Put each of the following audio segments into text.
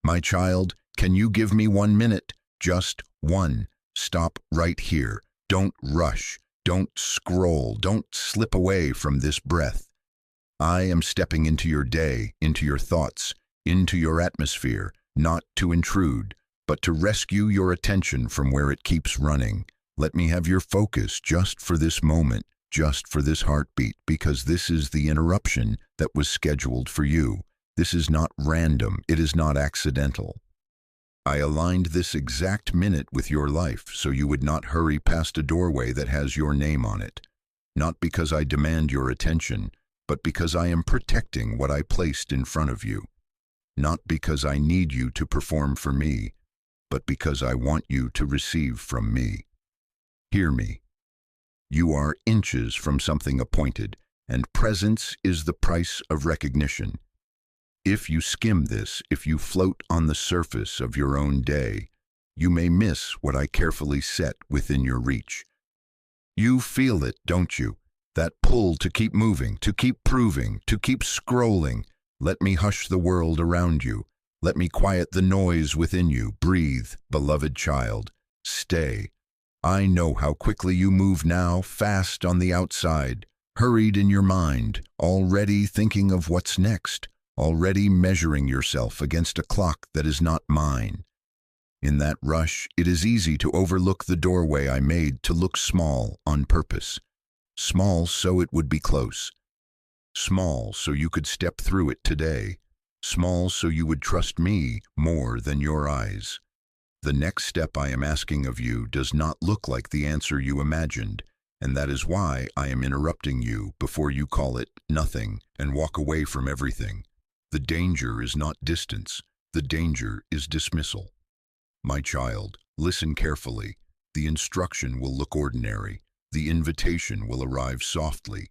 My child, can you give me 1 minute? Just one. Stop right here. Don't rush. Don't scroll. Don't slip away from this breath. I am stepping into your day, into your thoughts, into your atmosphere, not to intrude, but to rescue your attention from where it keeps running. Let me have your focus just for this moment, just for this heartbeat, because this is the interruption that was scheduled for you. This is not random. It is not accidental. I aligned this exact minute with your life so you would not hurry past a doorway that has your name on it. Not because I demand your attention, but because I am protecting what I placed in front of you. Not because I need you to perform for me, but because I want you to receive from me. Hear me. You are inches from something appointed, and presence is the price of recognition. If you skim this, if you float on the surface of your own day, you may miss what I carefully set within your reach. You feel it, don't you? That pull to keep moving, to keep proving, to keep scrolling. Let me hush the world around you. Let me quiet the noise within you. Breathe, beloved child. Stay. I know how quickly you move now, fast on the outside, hurried in your mind, already thinking of what's next, already measuring yourself against a clock that is not mine. In that rush, it is easy to overlook the doorway I made to look small on purpose. Small so it would be close. Small so you could step through it today. Small so you would trust me more than your eyes. The next step I am asking of you does not look like the answer you imagined, and that is why I am interrupting you before you call it nothing and walk away from everything. The danger is not distance. The danger is dismissal. My child, listen carefully. The instruction will look ordinary. The invitation will arrive softly.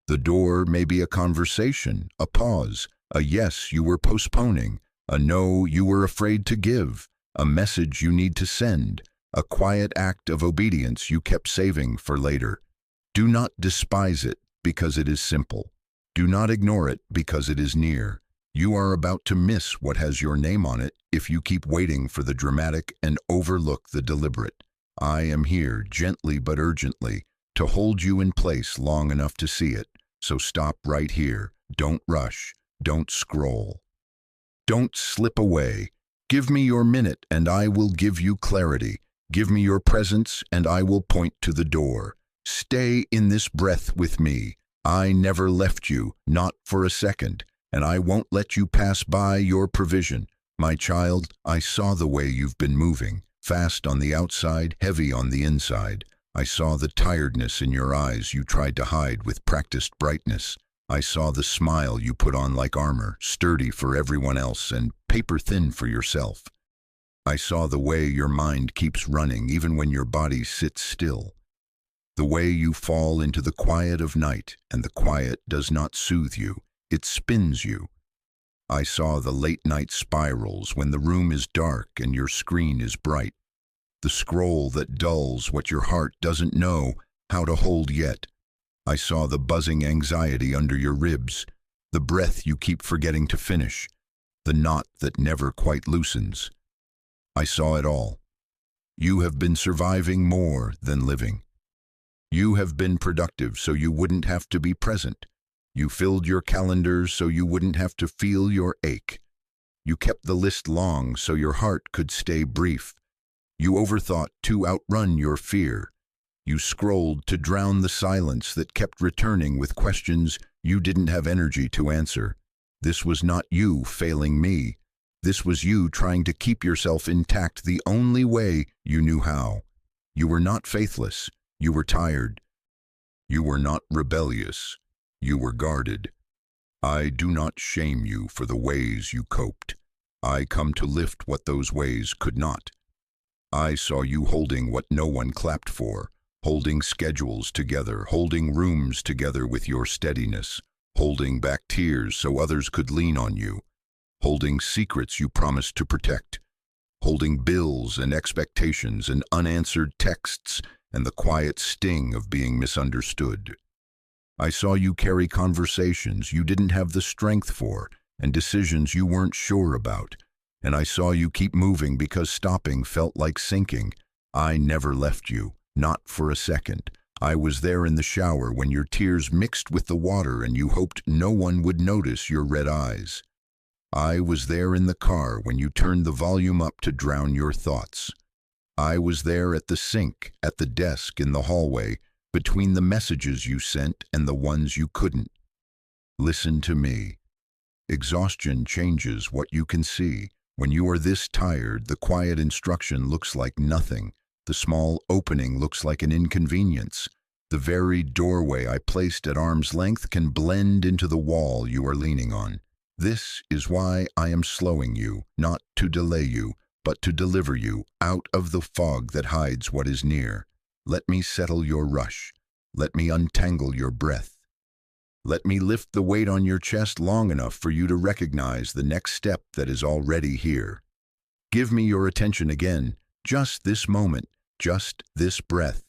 The door may be a conversation, a pause, a yes you were postponing, a no you were afraid to give, a message you need to send, a quiet act of obedience you kept saving for later. Do not despise it because it is simple. Do not ignore it because it is near. You are about to miss what has your name on it if you keep waiting for the dramatic and overlook the deliberate. I am here, gently but urgently, to hold you in place long enough to see it. So stop right here. Don't rush. Don't scroll. Don't slip away. Give me your minute and I will give you clarity. Give me your presence and I will point to the door. Stay in this breath with me. I never left you, not for a second, and I won't let you pass by your provision. My child, I saw the way you've been moving, fast on the outside, heavy on the inside. I saw the tiredness in your eyes you tried to hide with practiced brightness. I saw the smile you put on like armor, sturdy for everyone else and paper-thin for yourself. I saw the way your mind keeps running even when your body sits still. The way you fall into the quiet of night, and the quiet does not soothe you, it spins you. I saw the late-night spirals when the room is dark and your screen is bright. The scroll that dulls what your heart doesn't know how to hold yet. I saw the buzzing anxiety under your ribs, the breath you keep forgetting to finish, the knot that never quite loosens. I saw it all. You have been surviving more than living. You have been productive so you wouldn't have to be present. You filled your calendars so you wouldn't have to feel your ache. You kept the list long so your heart could stay brief. You overthought to outrun your fear. You scrolled to drown the silence that kept returning with questions you didn't have energy to answer. This was not you failing me. This was you trying to keep yourself intact the only way you knew how. You were not faithless. You were tired. You were not rebellious. You were guarded. I do not shame you for the ways you coped. I come to lift what those ways could not. I saw you holding what no one clapped for, holding schedules together, holding rooms together with your steadiness, holding back tears so others could lean on you, holding secrets you promised to protect, holding bills and expectations and unanswered texts and the quiet sting of being misunderstood. I saw you carry conversations you didn't have the strength for and decisions you weren't sure about, and I saw you keep moving because stopping felt like sinking. I never left you, not for a second. I was there in the shower when your tears mixed with the water and you hoped no one would notice your red eyes. I was there in the car when you turned the volume up to drown your thoughts. I was there at the sink, at the desk, in the hallway, between the messages you sent and the ones you couldn't. Listen to me. Exhaustion changes what you can see. When you are this tired, the quiet instruction looks like nothing. The small opening looks like an inconvenience. The very doorway I placed at arm's length can blend into the wall you are leaning on. This is why I am slowing you, not to delay you, but to deliver you out of the fog that hides what is near. Let me settle your rush. Let me untangle your breath. Let me lift the weight on your chest long enough for you to recognize the next step that is already here. Give me your attention again, just this moment, just this breath.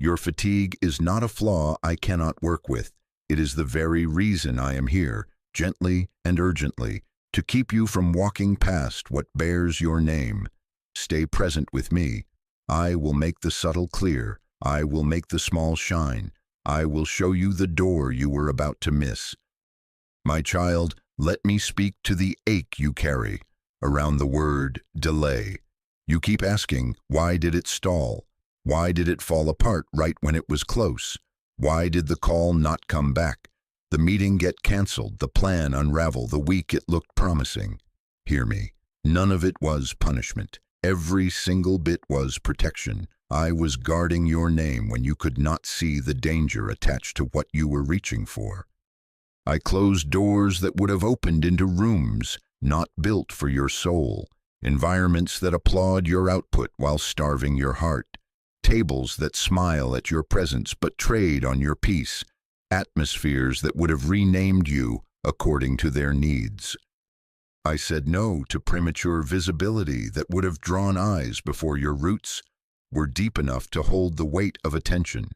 Your fatigue is not a flaw I cannot work with. It is the very reason I am here, gently and urgently, to keep you from walking past what bears your name. Stay present with me. I will make the subtle clear. I will make the small shine. I will show you the door you were about to miss. My child, let me speak to the ache you carry around the word delay. You keep asking, why did it stall? Why did it fall apart right when it was close? Why did the call not come back? The meeting get canceled, the plan unravel the week it looked promising. Hear me. None of it was punishment. Every single bit was protection. I was guarding your name when you could not see the danger attached to what you were reaching for. I closed doors that would have opened into rooms not built for your soul, environments that applaud your output while starving your heart, tables that smile at your presence but trade on your peace, atmospheres that would have renamed you according to their needs. I said no to premature visibility that would have drawn eyes before your roots were deep enough to hold the weight of attention.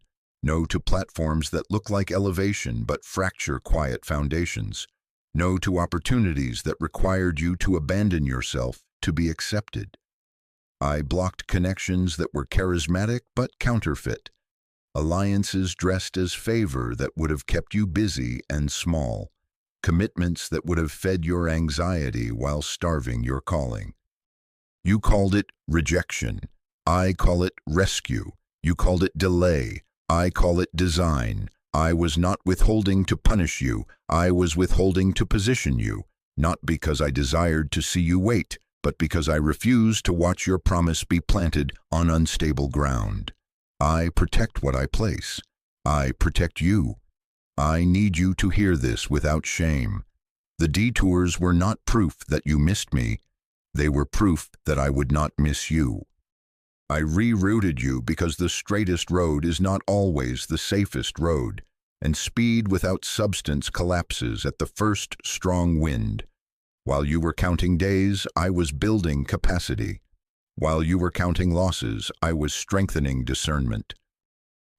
No to platforms that look like elevation but fracture quiet foundations. No to opportunities that required you to abandon yourself to be accepted. I blocked connections that were charismatic but counterfeit. Alliances dressed as favor that would have kept you busy and small. Commitments that would have fed your anxiety while starving your calling. You called it rejection. I call it rescue. You called it delay. I call it design. I was not withholding to punish you. I was withholding to position you, not because I desired to see you wait, but because I refused to watch your promise be planted on unstable ground. I protect what I place. I protect you. I need you to hear this without shame. The detours were not proof that you missed me. They were proof that I would not miss you. I rerouted you because the straightest road is not always the safest road, and speed without substance collapses at the first strong wind. While you were counting days, I was building capacity. While you were counting losses, I was strengthening discernment.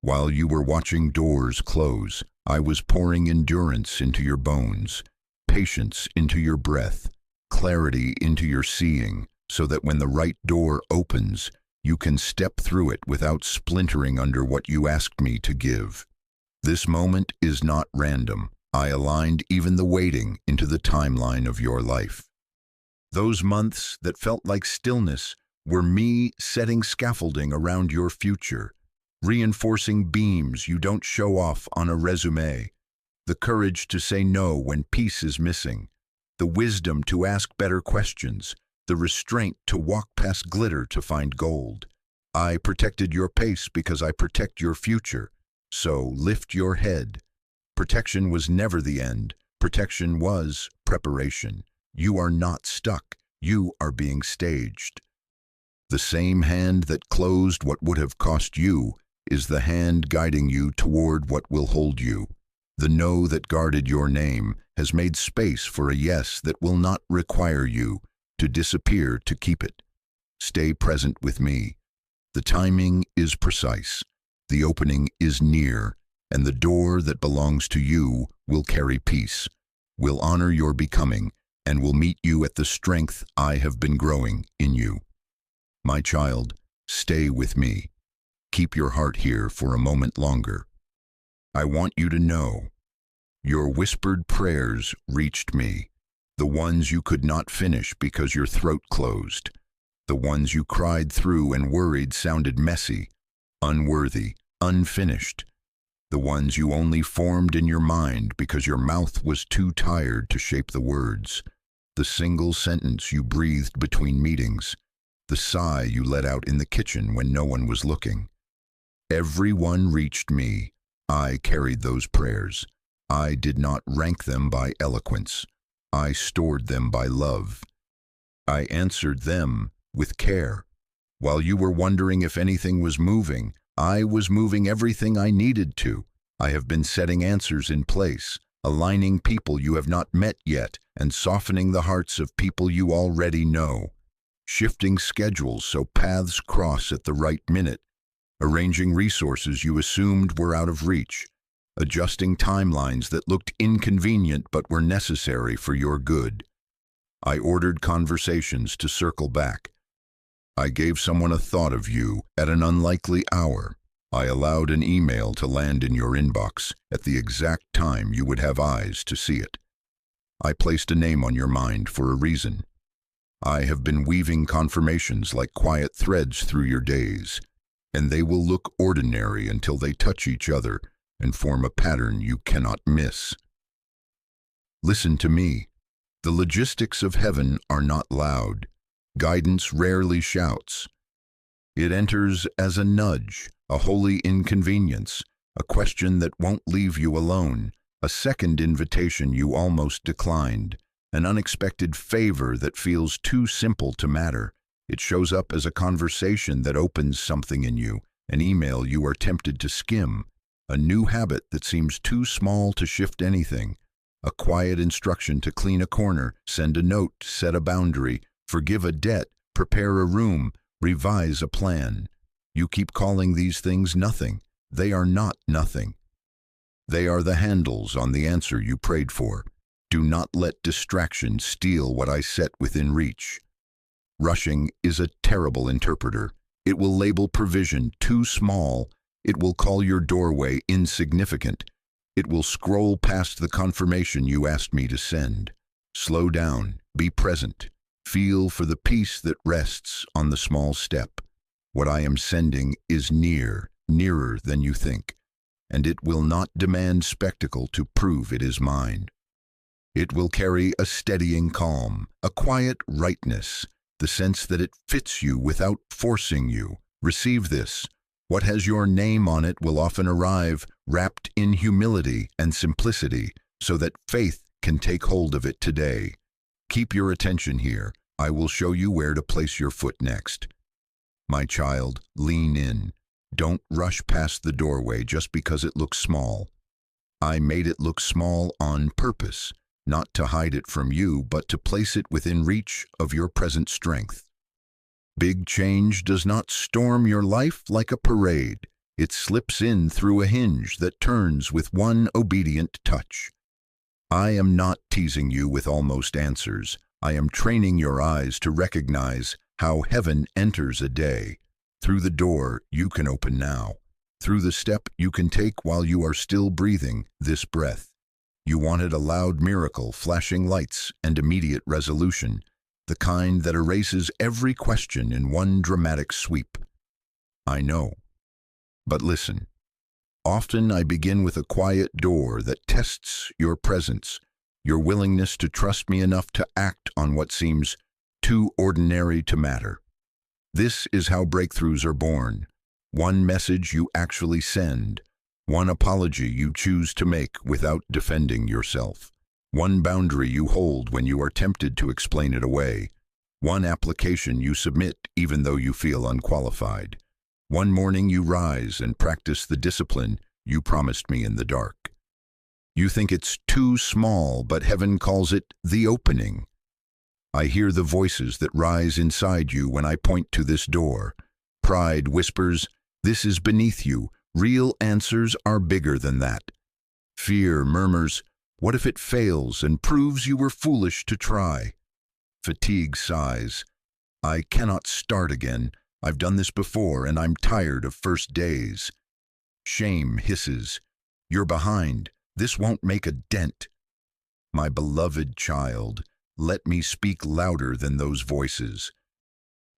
While you were watching doors close, I was pouring endurance into your bones, patience into your breath, clarity into your seeing, so that when the right door opens, you can step through it without splintering under what you asked me to give. This moment is not random. I aligned even the waiting into the timeline of your life. Those months that felt like stillness were me setting scaffolding around your future, reinforcing beams you don't show off on a resume, the courage to say no when peace is missing, the wisdom to ask better questions, the restraint to walk past glitter to find gold. I protected your pace because I protect your future, so lift your head. Protection was never the end. Protection was preparation. You are not stuck. You are being staged. The same hand that closed what would have cost you is the hand guiding you toward what will hold you. The no that guarded your name has made space for a yes that will not require you to disappear to keep it. Stay present with me. The timing is precise. The opening is near, and the door that belongs to you will carry peace, will honor your becoming, and will meet you at the strength I have been growing in you. My child, stay with me. Keep your heart here for a moment longer. I want you to know, your whispered prayers reached me, the ones you could not finish because your throat closed, the ones you cried through and worried sounded messy, unworthy, unfinished, the ones you only formed in your mind because your mouth was too tired to shape the words, the single sentence you breathed between meetings, the sigh you let out in the kitchen when no one was looking. Everyone reached me. I carried those prayers. I did not rank them by eloquence. I stored them by love. I answered them with care. While you were wondering if anything was moving, I was moving everything I needed to. I have been setting answers in place, aligning people you have not met yet, and softening the hearts of people you already know. Shifting schedules so paths cross at the right minute. Arranging resources you assumed were out of reach. Adjusting timelines that looked inconvenient but were necessary for your good. I ordered conversations to circle back. I gave someone a thought of you at an unlikely hour. I allowed an email to land in your inbox at the exact time you would have eyes to see it. I placed a name on your mind for a reason. I have been weaving confirmations like quiet threads through your days, and they will look ordinary until they touch each other and form a pattern you cannot miss. Listen to me. The logistics of heaven are not loud. Guidance rarely shouts. It enters as a nudge, a holy inconvenience, a question that won't leave you alone, a second invitation you almost declined, an unexpected favor that feels too simple to matter. It shows up as a conversation that opens something in you, an email you are tempted to skim, a new habit that seems too small to shift anything, a quiet instruction to clean a corner, send a note, set a boundary, forgive a debt, prepare a room, revise a plan. You keep calling these things nothing. They are not nothing. They are the handles on the answer you prayed for. Do not let distraction steal what I set within reach. Rushing is a terrible interpreter. It will label provision too small. It will call your doorway insignificant. It will scroll past the confirmation you asked me to send. Slow down, be present. Feel for the peace that rests on the small step. What I am sending is near, nearer than you think, and it will not demand spectacle to prove it is mine. It will carry a steadying calm, a quiet rightness, the sense that it fits you without forcing you. Receive this. What has your name on it will often arrive wrapped in humility and simplicity, so that faith can take hold of it today. Keep your attention here. I will show you where to place your foot next. My child, lean in. Don't rush past the doorway just because it looks small. I made it look small on purpose, not to hide it from you, but to place it within reach of your present strength. Big change does not storm your life like a parade. It slips in through a hinge that turns with one obedient touch. I am not teasing you with almost answers. I am training your eyes to recognize how heaven enters a day. Through the door you can open now. Through the step you can take while you are still breathing this breath. You wanted a loud miracle, flashing lights, and immediate resolution, the kind that erases every question in one dramatic sweep. I know. But listen. Often I begin with a quiet door that tests your presence, your willingness to trust me enough to act on what seems too ordinary to matter. This is how breakthroughs are born. One message you actually send. One apology you choose to make without defending yourself. One boundary you hold when you are tempted to explain it away. One application you submit even though you feel unqualified. One morning you rise and practice the discipline you promised me in the dark. You think it's too small, but heaven calls it the opening. I hear the voices that rise inside you when I point to this door. Pride whispers, "This is beneath you. Real answers are bigger than that." Fear murmurs, What if it fails and proves you were foolish to try? Fatigue sighs. I cannot start again. I've done this before and I'm tired of first days. Shame hisses. You're behind. This won't make a dent. My beloved child, let me speak louder than those voices.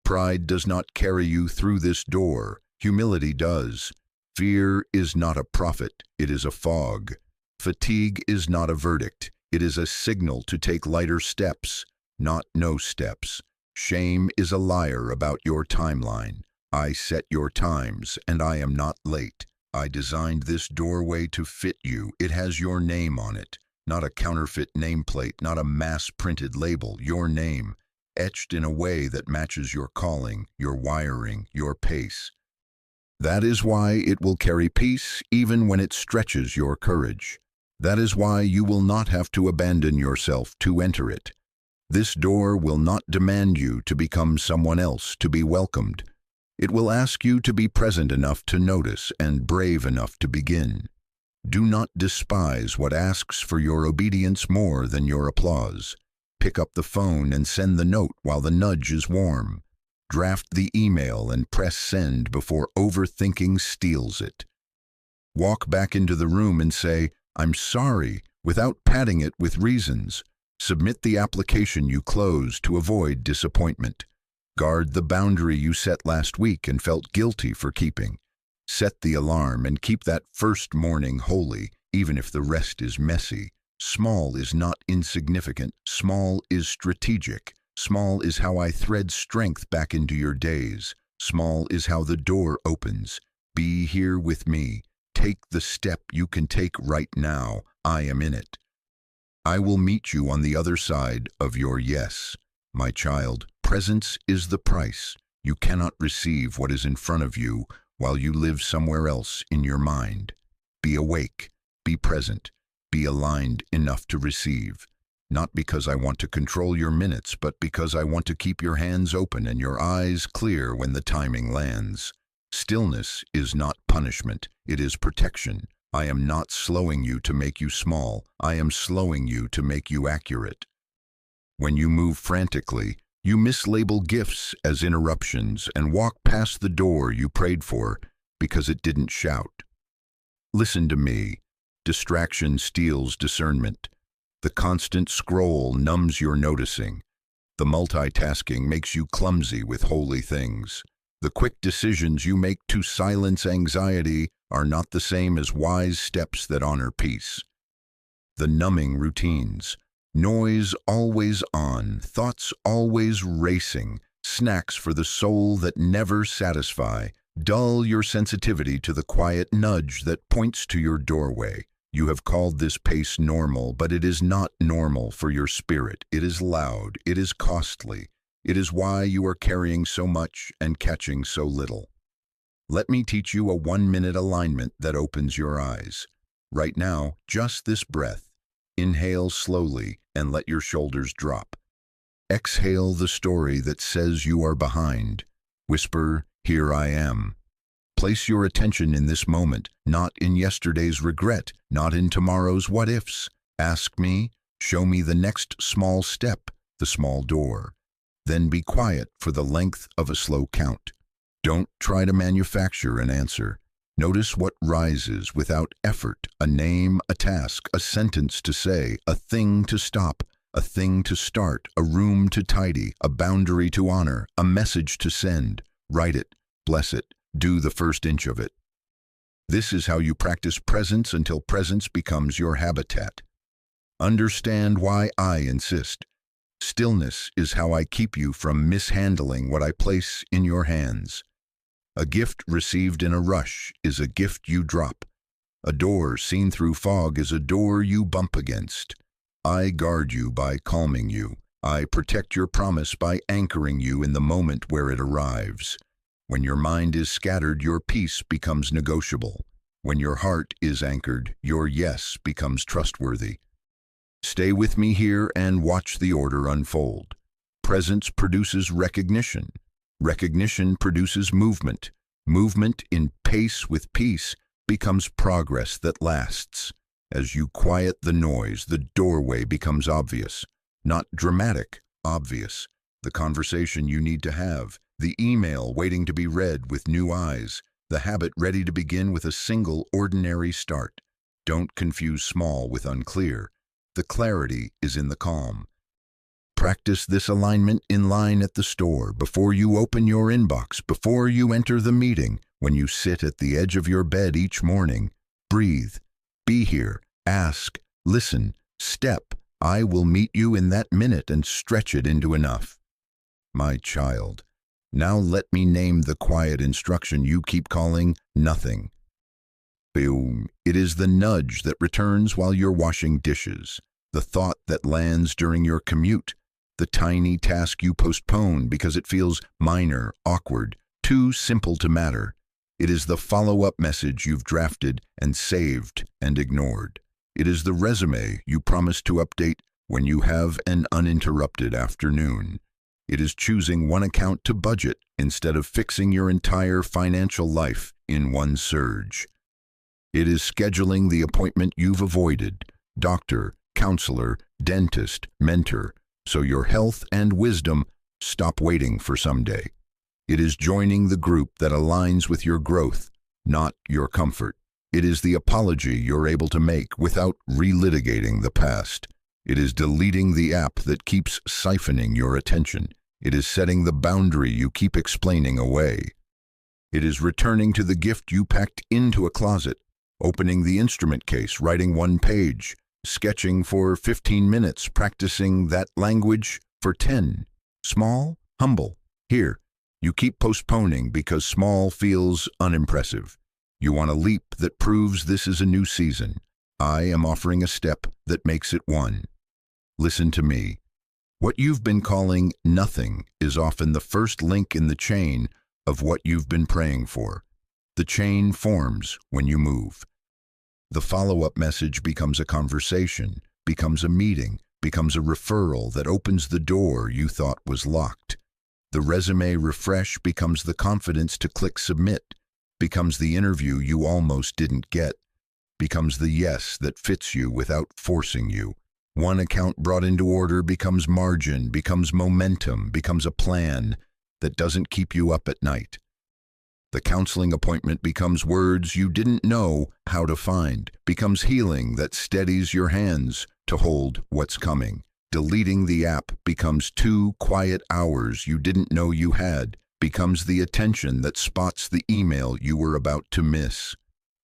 Pride does not carry you through this door. Humility does. Fear is not a prophet, it is a fog. Fatigue is not a verdict, it is a signal to take lighter steps, not no steps. Shame is a liar about your timeline. I set your times, and I am not late. I designed this doorway to fit you. It has your name on it. Not a counterfeit nameplate, not a mass-printed label, your name, etched in a way that matches your calling, your wiring, your pace. That is why it will carry peace even when it stretches your courage. That is why you will not have to abandon yourself to enter it. This door will not demand you to become someone else to be welcomed. It will ask you to be present enough to notice and brave enough to begin. Do not despise what asks for your obedience more than your applause. Pick up the phone and send the note while the nudge is warm. Draft the email and press send before overthinking steals it. Walk back into the room and say, "I'm sorry," without padding it with reasons. Submit the application you closed to avoid disappointment. Guard the boundary you set last week and felt guilty for keeping. Set the alarm and keep that first morning holy, even if the rest is messy. Small is not insignificant. Small is strategic. Small is how I thread strength back into your days. Small is how the door opens. Be here with me. Take the step you can take right now. I am in it. I will meet you on the other side of your yes. My child, presence is the price. You cannot receive what is in front of you while you live somewhere else in your mind. Be awake, be present, be aligned enough to receive. Not because I want to control your minutes, but because I want to keep your hands open and your eyes clear when the timing lands. Stillness is not punishment, it is protection. I am not slowing you to make you small, I am slowing you to make you accurate. When you move frantically, you mislabel gifts as interruptions and walk past the door you prayed for because it didn't shout. Listen to me. Distraction steals discernment. The constant scroll numbs your noticing. The multitasking makes you clumsy with holy things. The quick decisions you make to silence anxiety are not the same as wise steps that honor peace. The numbing routines. Noise always on, thoughts always racing, snacks for the soul that never satisfy. Dull your sensitivity to the quiet nudge that points to your doorway. You have called this pace normal, but it is not normal for your spirit. It is loud, it is costly. It is why you are carrying so much and catching so little. Let me teach you a 1-minute alignment that opens your eyes. Right now, just this breath. Inhale slowly and let your shoulders drop. Exhale the story that says you are behind. Whisper, "Here I am." Place your attention in this moment, not in yesterday's regret, not in tomorrow's what-ifs. Ask me, show me the next small step, the small door. Then be quiet for the length of a slow count. Don't try to manufacture an answer. Notice what rises without effort, a name, a task, a sentence to say, a thing to stop, a thing to start, a room to tidy, a boundary to honor, a message to send. Write it, bless it, do the first inch of it. This is how you practice presence until presence becomes your habitat. Understand why I insist. Stillness is how I keep you from mishandling what I place in your hands. A gift received in a rush is a gift you drop. A door seen through fog is a door you bump against. I guard you by calming you. I protect your promise by anchoring you in the moment where it arrives. When your mind is scattered, your peace becomes negotiable. When your heart is anchored, your yes becomes trustworthy. Stay with me here and watch the order unfold. Presence produces recognition. Recognition produces movement. Movement in pace with peace becomes progress that lasts. As you quiet the noise, the doorway becomes obvious. Not dramatic, obvious. The conversation you need to have, the email waiting to be read with new eyes, the habit ready to begin with a single ordinary start. Don't confuse small with unclear. The clarity is in the calm. Practice this alignment in line at the store, before you open your inbox, before you enter the meeting, when you sit at the edge of your bed each morning. Breathe. Be here. Ask. Listen. Step. I will meet you in that minute and stretch it into enough. My child, now let me name the quiet instruction you keep calling nothing. Boom. It is the nudge that returns while you're washing dishes, the thought that lands during your commute, the tiny task you postpone because it feels minor, awkward, too simple to matter. It is the follow-up message you've drafted and saved and ignored. It is the resume you promised to update when you have an uninterrupted afternoon. It is choosing one account to budget instead of fixing your entire financial life in one surge. It is scheduling the appointment you've avoided, doctor, counselor, dentist, mentor, so your health and wisdom stop waiting for someday. It is joining the group that aligns with your growth, not your comfort. It is the apology you're able to make without relitigating the past. It is deleting the app that keeps siphoning your attention. It is setting the boundary you keep explaining away. It is returning to the gift you packed into a closet, opening the instrument case, writing one page, sketching for 15 minutes, practicing that language for 10. Small, humble. Here, you keep postponing because small feels unimpressive. You want a leap that proves this is a new season. I am offering a step that makes it one. Listen to me. What you've been calling nothing is often the first link in the chain of what you've been praying for. The chain forms when you move. The follow-up message becomes a conversation, becomes a meeting, becomes a referral that opens the door you thought was locked. The resume refresh becomes the confidence to click submit, becomes the interview you almost didn't get, becomes the yes that fits you without forcing you. One account brought into order becomes margin, becomes momentum, becomes a plan that doesn't keep you up at night. The counseling appointment becomes words you didn't know how to find, becomes healing that steadies your hands to hold what's coming. Deleting the app becomes 2 quiet hours you didn't know you had, becomes the attention that spots the email you were about to miss.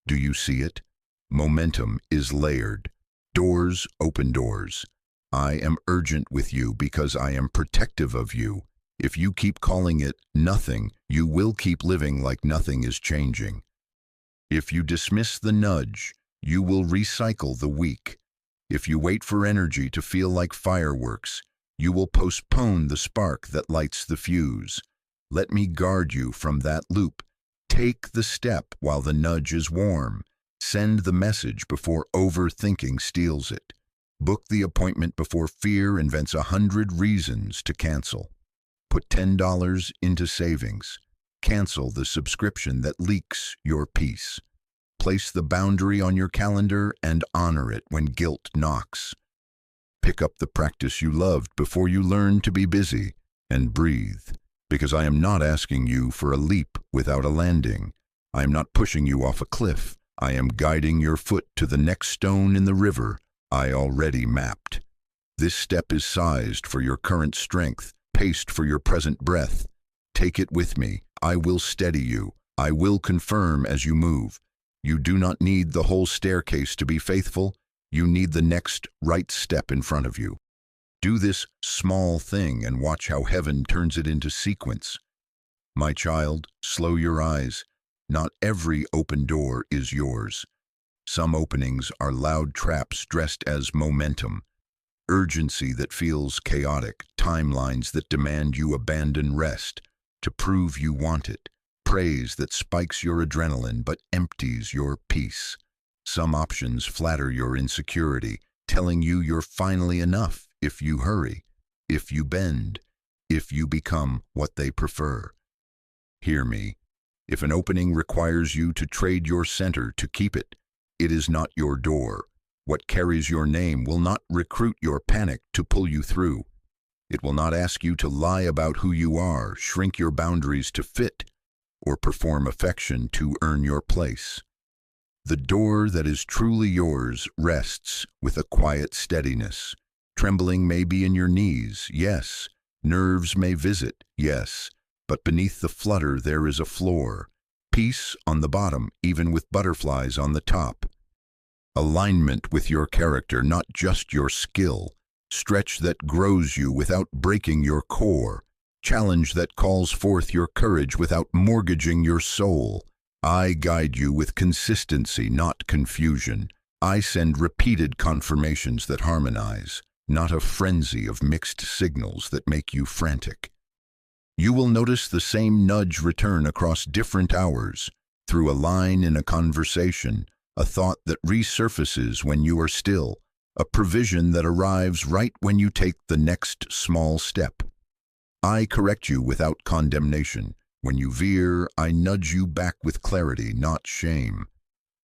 Do you see it? Momentum is layered. Doors open doors. I am urgent with you because I am protective of you. If you keep calling it nothing, you will keep living like nothing is changing. If you dismiss the nudge, you will recycle the weak. If you wait for energy to feel like fireworks, you will postpone the spark that lights the fuse. Let me guard you from that loop. Take the step while the nudge is warm. Send the message before overthinking steals it. Book the appointment before fear invents 100 reasons to cancel. Put $10 into savings. Cancel the subscription that leaks your peace. Place the boundary on your calendar and honor it when guilt knocks. Pick up the practice you loved before you learn to be busy, and breathe, because I am not asking you for a leap without a landing. I am not pushing you off a cliff. I am guiding your foot to the next stone in the river I already mapped. This step is sized for your current strength, paced for your present breath. Take it with me. I will steady you. I will confirm as you move. You do not need the whole staircase to be faithful. You need the next right step in front of you. Do this small thing and watch how heaven turns it into sequence. My child, slow your eyes. Not every open door is yours. Some openings are loud traps dressed as momentum, urgency that feels chaotic, timelines that demand you abandon rest to prove you want it, praise that spikes your adrenaline but empties your peace. Some options flatter your insecurity, telling you you're finally enough if you hurry, if you bend, if you become what they prefer. Hear me. If an opening requires you to trade your center to keep it, it is not your door. What carries your name will not recruit your panic to pull you through. It will not ask you to lie about who you are, shrink your boundaries to fit, or perform affection to earn your place. The door that is truly yours rests with a quiet steadiness. Trembling may be in your knees, yes. Nerves may visit, yes. But beneath the flutter there is a floor. Peace on the bottom, even with butterflies on the top. Alignment with your character, not just your skill. Stretch that grows you without breaking your core. Challenge that calls forth your courage without mortgaging your soul. I guide you with consistency, not confusion. I send repeated confirmations that harmonize, not a frenzy of mixed signals that make you frantic. You will notice the same nudge return across different hours, through a line in a conversation, a thought that resurfaces when you are still, a provision that arrives right when you take the next small step. I correct you without condemnation. When you veer, I nudge you back with clarity, not shame.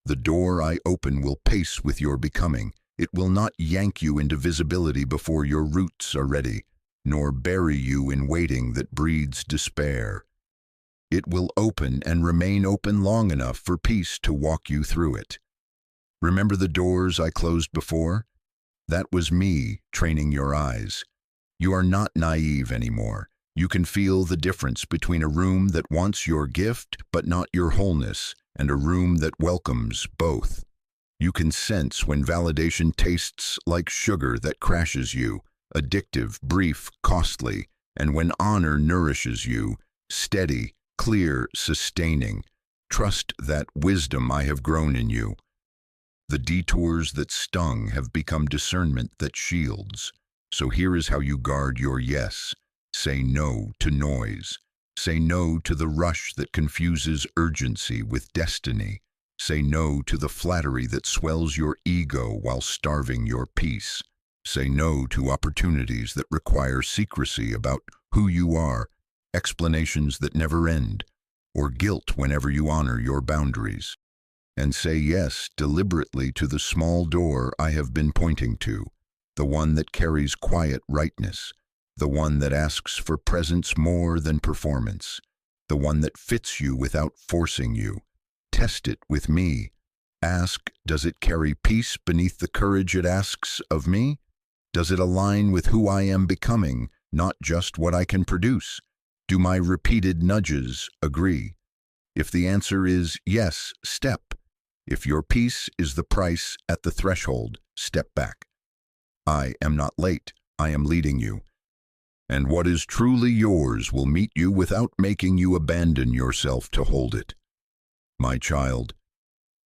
The door I open will pace with your becoming. It will not yank you into visibility before your roots are ready, nor bury you in waiting that breeds despair. It will open and remain open long enough for peace to walk you through it. Remember the doors I closed before? That was me training your eyes. You are not naive anymore. You can feel the difference between a room that wants your gift but not your wholeness, and a room that welcomes both. You can sense when validation tastes like sugar that crashes you, addictive, brief, costly, and when honor nourishes you, steady, clear, sustaining. Trust that wisdom I have grown in you. The detours that stung have become discernment that shields. So here is how you guard your yes. Say no to noise. Say no to the rush that confuses urgency with destiny. Say no to the flattery that swells your ego while starving your peace. Say no to opportunities that require secrecy about who you are, explanations that never end, or guilt whenever you honor your boundaries. And say yes deliberately to the small door I have been pointing to, the one that carries quiet rightness, the one that asks for presence more than performance, the one that fits you without forcing you. Test it with me. Ask, does it carry peace beneath the courage it asks of me? Does it align with who I am becoming, not just what I can produce? Do my repeated nudges agree? If the answer is yes, step. If your peace is the price at the threshold, step back. I am not late. I am leading you. And what is truly yours will meet you without making you abandon yourself to hold it. My child,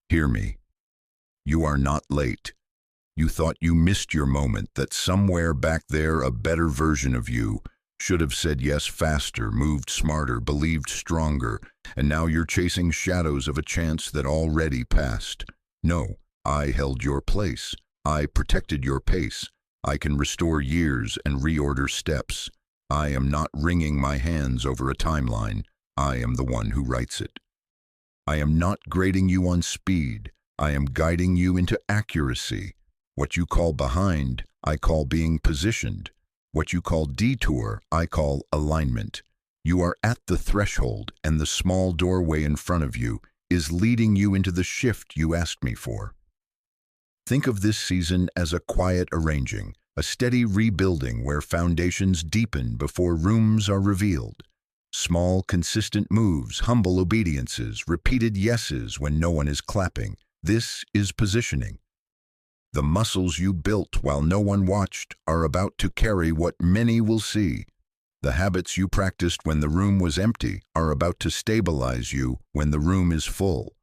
hear me. You are not late. You thought you missed your moment, that somewhere back there a better version of you should have said yes faster, moved smarter, believed stronger, and now you're chasing shadows of a chance that already passed. No, I held your place. I protected your pace. I can restore years and reorder steps. I am not wringing my hands over a timeline. I am the one who writes it. I am not grading you on speed. I am guiding you into accuracy. What you call behind, I call being positioned. What you call detour, I call alignment. You are at the threshold, and the small doorway in front of you is leading you into the shift you asked me for. Think of this season as a quiet arranging, a steady rebuilding where foundations deepen before rooms are revealed. Small, consistent moves, humble obediences, repeated yeses when no one is clapping. This is positioning. The muscles you built while no one watched are about to carry what many will see. The habits you practiced when the room was empty are about to stabilize you when the room is full.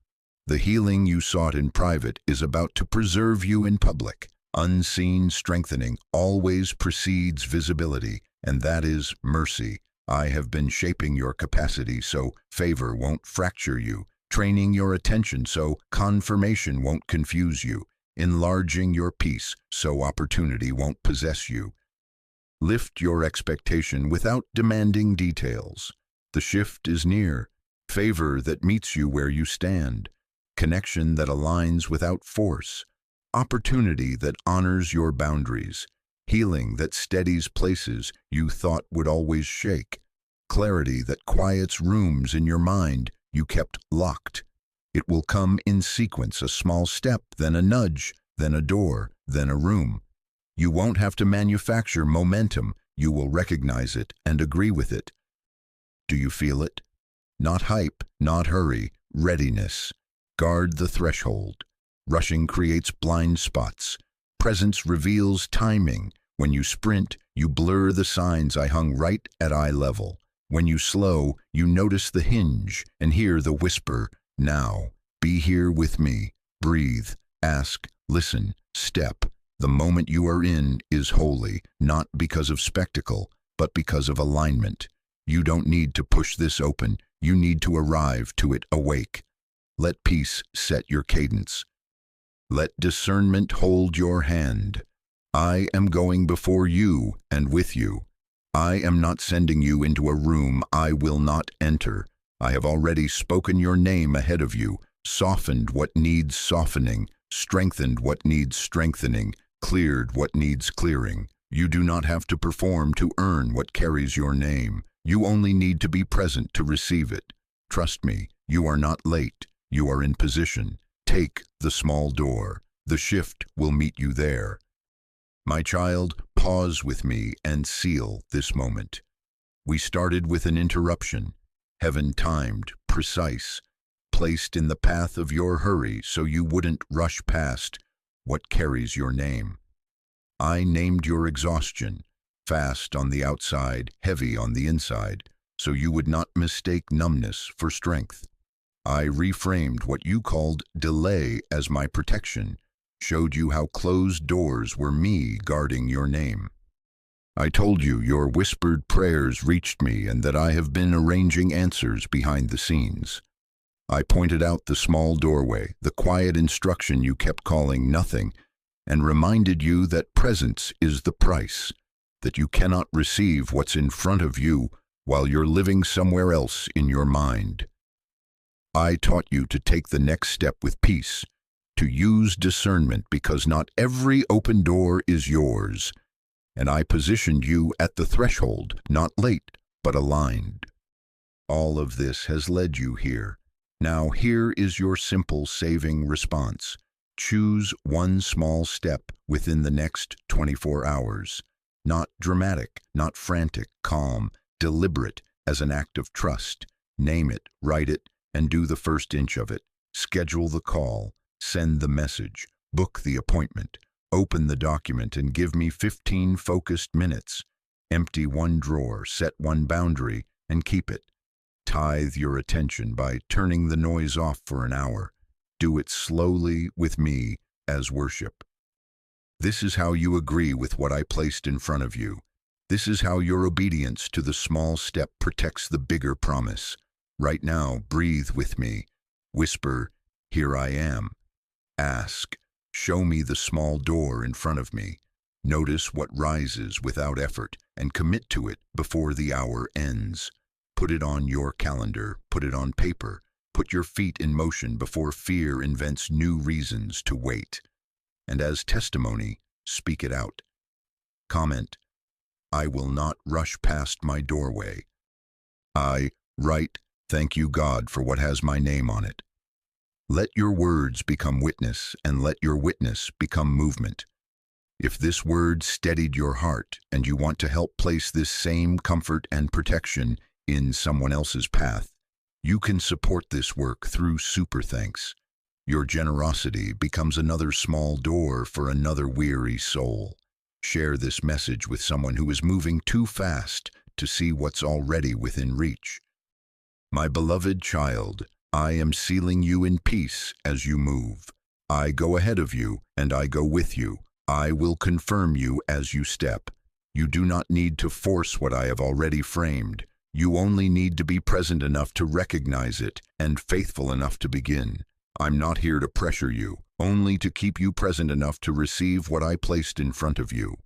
The healing you sought in private is about to preserve you in public. Unseen strengthening always precedes visibility, and that is mercy. I have been shaping your capacity so favor won't fracture you, training your attention so confirmation won't confuse you, enlarging your peace so opportunity won't possess you. Lift your expectation without demanding details. The shift is near, favor that meets you where you stand, connection that aligns without force, opportunity that honors your boundaries, healing that steadies places you thought would always shake, clarity that quiets rooms in your mind you kept locked. It will come in sequence, a small step, then a nudge, then a door, then a room. You won't have to manufacture momentum. You will recognize it and agree with it. Do you feel it? Not hype, not hurry, readiness. Guard the threshold. Rushing creates blind spots. Presence reveals timing. When you sprint, you blur the signs I hung right at eye level. When you slow, you notice the hinge and hear the whisper, now. Be here with me. Breathe, ask, listen, step. The moment you are in is holy, not because of spectacle, but because of alignment. You don't need to push this open. You need to arrive to it awake. Let peace set your cadence. Let discernment hold your hand. I am going before you and with you. I am not sending you into a room I will not enter. I have already spoken your name ahead of you, softened what needs softening, strengthened what needs strengthening, cleared what needs clearing. You do not have to perform to earn what carries your name. You only need to be present to receive it. Trust me, you are not late. You are in position. Take the small door. The shift will meet you there. My child, pause with me and seal this moment. We started with an interruption, heaven-timed, precise, placed in the path of your hurry so you wouldn't rush past what carries your name. I named your exhaustion, fast on the outside, heavy on the inside, so you would not mistake numbness for strength. I reframed what you called delay as my protection, showed you how closed doors were me guarding your name. I told you your whispered prayers reached me and that I have been arranging answers behind the scenes. I pointed out the small doorway, the quiet instruction you kept calling nothing, and reminded you that presence is the price, that you cannot receive what's in front of you while you're living somewhere else in your mind. I taught you to take the next step with peace, to use discernment because not every open door is yours, and I positioned you at the threshold, not late, but aligned. All of this has led you here. Now here is your simple saving response. Choose one small step within the next 24 hours. Not dramatic, not frantic, calm, deliberate as an act of trust. Name it, write it, and do the first inch of it. Schedule the call, send the message, book the appointment, open the document and give me 15 focused minutes. Empty one drawer, set one boundary, and keep it. Tithe your attention by turning the noise off for an hour. Do it slowly with me as worship. This is how you agree with what I placed in front of you. This is how your obedience to the small step protects the bigger promise. Right now, breathe with me. Whisper, here I am. Ask, show me the small door in front of me. Notice what rises without effort and commit to it before the hour ends. Put it on your calendar, put it on paper. Put your feet in motion before fear invents new reasons to wait. And as testimony, speak it out. Comment, I will not rush past my doorway. I write, thank you God for what has my name on it. Let your words become witness and let your witness become movement. If this word steadied your heart and you want to help place this same comfort and protection in someone else's path, you can support this work through super thanks. Your generosity becomes another small door for another weary soul. Share this message with someone who is moving too fast to see what's already within reach. My beloved child, I am sealing you in peace as you move. I go ahead of you and I go with you. I will confirm you as you step. You do not need to force what I have already framed. You only need to be present enough to recognize it and faithful enough to begin. I'm not here to pressure you, only to keep you present enough to receive what I placed in front of you.